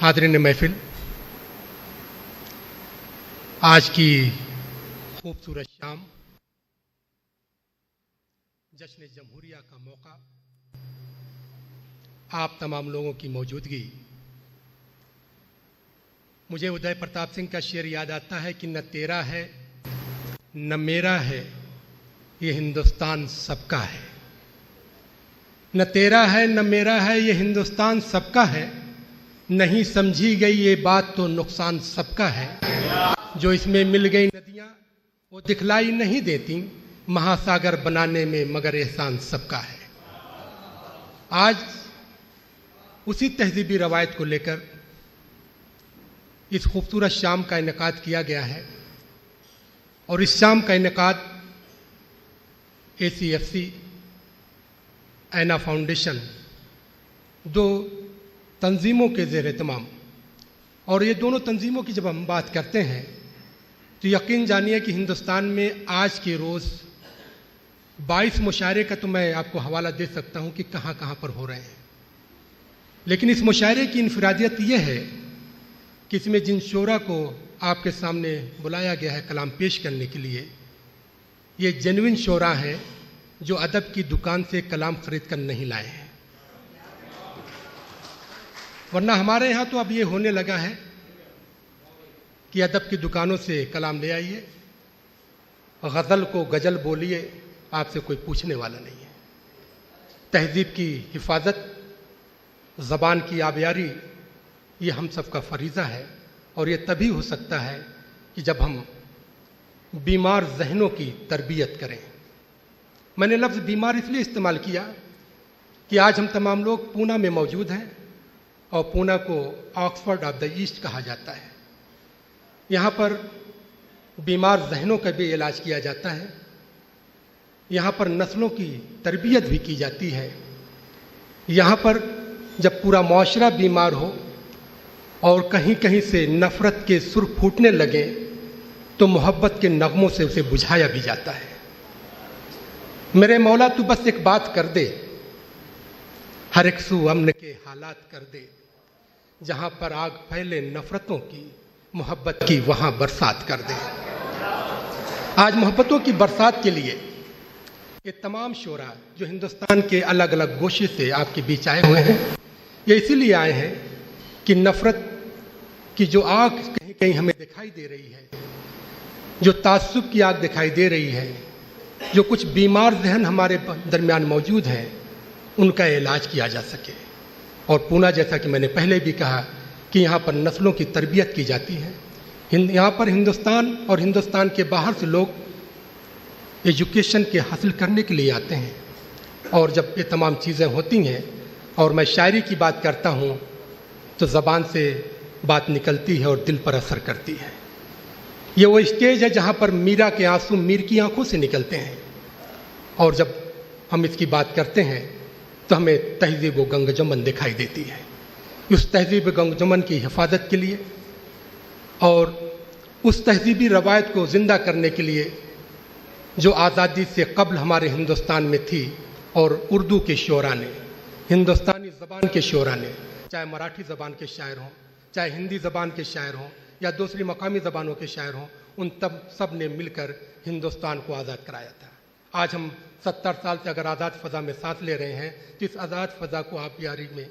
हाज़रीन महफिल, आज की खूबसूरत शाम, जश्न जमहूरिया का मौका, आप तमाम लोगों की मौजूदगी, मुझे उदय प्रताप सिंह का शेर याद आता है कि न तेरा है न मेरा है, ये हिंदुस्तान सबका है। न तेरा है न मेरा है, ये हिंदुस्तान सबका है। नहीं समझी गई ये बात तो नुकसान सबका है। जो इसमें मिल गई नदियां वो दिखलाई नहीं देती, महासागर बनाने में मगर एहसान सबका है। आज उसी तहजीबी रवायत को लेकर इस खूबसूरत शाम का इनेकाद किया गया है और इस शाम का इनेकाद ACFC, ऐना फाउंडेशन, दो तंजीमों के ज़ेर एहतमाम, और ये दोनों तंजीमों की जब हम बात करते हैं तो यकीन जानिए कि हिंदुस्तान में आज के रोज़ 22 मुशायरे का तो मैं आपको हवाला दे सकता हूँ कि कहाँ कहाँ पर हो रहे हैं। लेकिन इस मुशायरे की इनफरादियत ये है कि इसमें जिन शोरा को आपके सामने बुलाया गया है कलाम पेश करने के लिए, ये जेन्युइन शोरा हैं जो अदब की दुकान से कलाम खरीद कर नहीं लाए हैं। वरना हमारे यहाँ तो अब ये होने लगा है कि अदब की दुकानों से कलाम ले आइए, गज़ल को गज़ल बोलिए, आपसे कोई पूछने वाला नहीं है। तहज़ीब की हिफाजत, ज़बान की आबियारी, ये हम सब का फरीज़ा है और ये तभी हो सकता है कि जब हम बीमार ज़हनों की तरबियत करें। मैंने लफ्ज़ बीमार इसलिए इस्तेमाल किया कि आज हम तमाम लोग पूना में मौजूद हैं और पूना को ऑक्सफोर्ड ऑफ द ईस्ट कहा जाता है। यहाँ पर बीमार ज़हनों का भी इलाज किया जाता है, यहाँ पर नस्लों की तरबियत भी की जाती है। यहाँ पर जब पूरा मुआशरा बीमार हो और कहीं कहीं से नफ़रत के सुर फूटने लगे तो मोहब्बत के नगमों से उसे बुझाया भी जाता है। मेरे मौला तू बस एक बात कर दे, हर एक सू अमन के हालात कर दे, जहाँ पर आग फैले नफ़रतों की, मोहब्बत की वहाँ बरसात कर दे। आज मोहब्बतों की बरसात के लिए ये तमाम शोरा जो हिंदुस्तान के अलग अलग गोशे से आपके बीच आए हुए हैं, ये इसीलिए आए हैं कि नफ़रत की जो आग कहीं कहीं हमें दिखाई दे रही है, जो तासुब की आग दिखाई दे रही है, जो कुछ बीमार जहन हमारे दरमियान मौजूद हैं, उनका इलाज किया जा सके। और पूना, जैसा कि मैंने पहले भी कहा कि यहाँ पर नस्लों की तरबियत की जाती है। यहाँ पर हिंदुस्तान और हिंदुस्तान के बाहर से लोग एजुकेशन के हासिल करने के लिए आते हैं और जब ये तमाम चीज़ें होती हैं और मैं शायरी की बात करता हूँ तो ज़बान से बात निकलती है और दिल पर असर करती है। ये वो स्टेज है जहाँ पर मीरा के आंसू मीर की आंखों से निकलते हैं और जब हम इसकी बात करते हैं तो हमें तहज़ीब व गंगजमन दिखाई देती है। उस तहज़ीब गंगजमन की हिफाजत के लिए और उस तहज़ीबी रवायत को ज़िंदा करने के लिए जो आज़ादी से कबल हमारे हिंदुस्तान में थी और उर्दू के शोरा ने, हिंदुस्तानी ज़बान के शोरा ने, चाहे मराठी ज़बान के शायर हों, चाहे हिंदी ज़बान के शायर हों या दूसरी मकामी ज़बानों के शायर हों, उन तब सब ने मिलकर हिंदुस्तान को आज़ाद कराया था। आज हम 70 साल से अगर आज़ाद फ़ज़ा में सांस ले रहे हैं तो इस आज़ाद फ़ज़ा को आबियारी में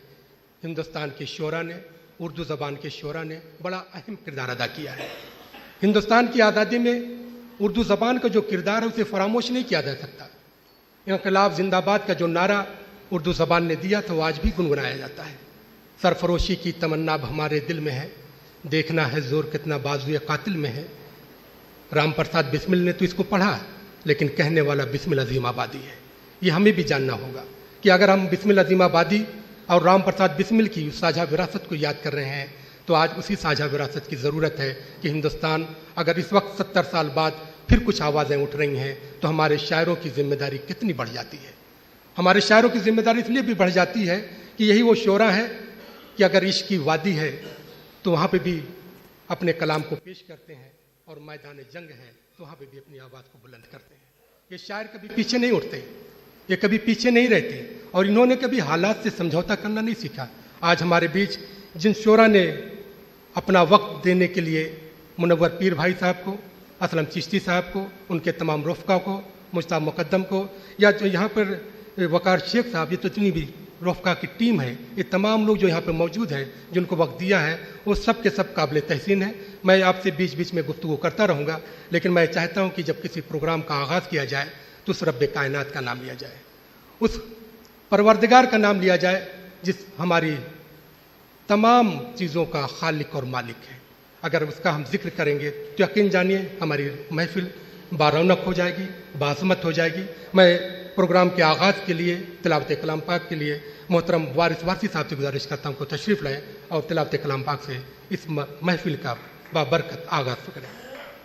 हिंदुस्तान के शोरा ने, उर्दू ज़बान के शोरा ने बड़ा अहम किरदार अदा किया है। हिंदुस्तान की आज़ादी में उर्दू ज़बान का जो किरदार है उसे फरामोश नहीं किया जा सकता। इनक़िलाब ज़िंदाबाद का जो नारा उर्दू ज़बान ने दिया था वो आज भी गुनगुनाया जाता है। सरफरोशी की तमन्ना अब हमारे दिल में है, देखना है ज़ोर कितना बाजुए कातिल में है। राम प्रसाद बिस्मिल ने तो इसको पढ़ा, लेकिन कहने वाला बिस्मिल अज़ीम आबादी है। ये हमें भी जानना होगा कि अगर हम बिस्मिल अज़ीम आबादी और राम प्रसाद बिस्मिल की उस साझा विरासत को याद कर रहे हैं तो आज उसी साझा विरासत की ज़रूरत है कि हिंदुस्तान अगर इस वक्त 70 साल बाद फिर कुछ आवाज़ें उठ रही हैं तो हमारे शायरों की ज़िम्मेदारी कितनी बढ़ जाती है। हमारे शायरों की ज़िम्मेदारी इसलिए भी बढ़ जाती है कि यही वो शोरा है कि अगर इश्क की वादी है तो वहाँ पे भी अपने कलाम को पेश करते हैं और मैदान जंग है तो वहाँ पे भी अपनी आवाज़ को बुलंद करते हैं। ये शायर कभी पीछे नहीं उठते, ये कभी पीछे नहीं रहते और इन्होंने कभी हालात से समझौता करना नहीं सीखा। आज हमारे बीच जिन शोरा ने अपना वक्त देने के लिए मुनव्वर पीर भाई साहब को, असलम चिश्ती साहब को, उनके तमाम रफ़क़ा को, मुश्ताक मुक़द्दम को, या जो यहाँ पर वक़ार शेख साहब, ये तो जितनी भी रफ़क़ा की टीम है, ये तमाम लोग जो यहाँ पर मौजूद हैं, जिनको वक्त दिया है, वो सब के सब काबिल तहसीन है। मैं आपसे बीच बीच में गुफ्तगू करता रहूँगा, लेकिन मैं चाहता हूँ कि जब किसी प्रोग्राम का आगाज़ किया जाए तो उस रब्बे कायनात का नाम लिया जाए, उस परवरदिगार का नाम लिया जाए जिस हमारी तमाम चीज़ों का खालिक और मालिक है। अगर उसका हम जिक्र करेंगे तो यकीन जानिए हमारी महफिल बारौनक हो जाएगी, बाज़मत हो जाएगी। मैं प्रोग्राम के आगाज़ के लिए तिलावत कलाम पाक के लिए मोहतरम वारिस वारसी साहब से गुजारिश करता हूँ को तशरीफ़ लाएँ और तिलावत कलाम पाक से इस महफिल का बाबरकत आगाज़ करें।